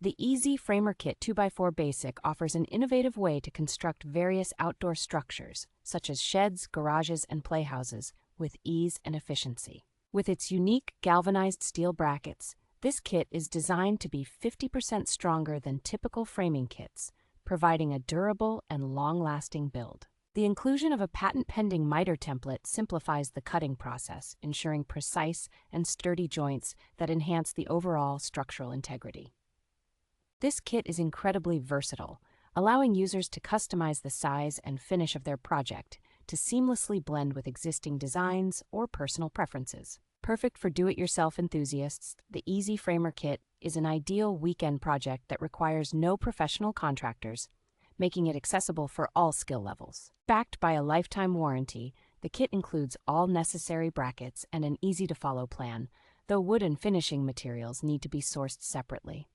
The Easy Framer Kit 2x4 Basic offers an innovative way to construct various outdoor structures, such as sheds, garages, and playhouses, with ease and efficiency. With its unique galvanized steel brackets, this kit is designed to be 50% stronger than typical framing kits, providing a durable and long-lasting build. The inclusion of a patent-pending miter template simplifies the cutting process, ensuring precise and sturdy joints that enhance the overall structural integrity. This kit is incredibly versatile, allowing users to customize the size and finish of their project to seamlessly blend with existing designs or personal preferences. Perfect for do-it-yourself enthusiasts, the Easy Framer Kit is an ideal weekend project that requires no professional contractors, making it accessible for all skill levels. Backed by a lifetime warranty, the kit includes all necessary brackets and an easy-to-follow plan, though wood and finishing materials need to be sourced separately.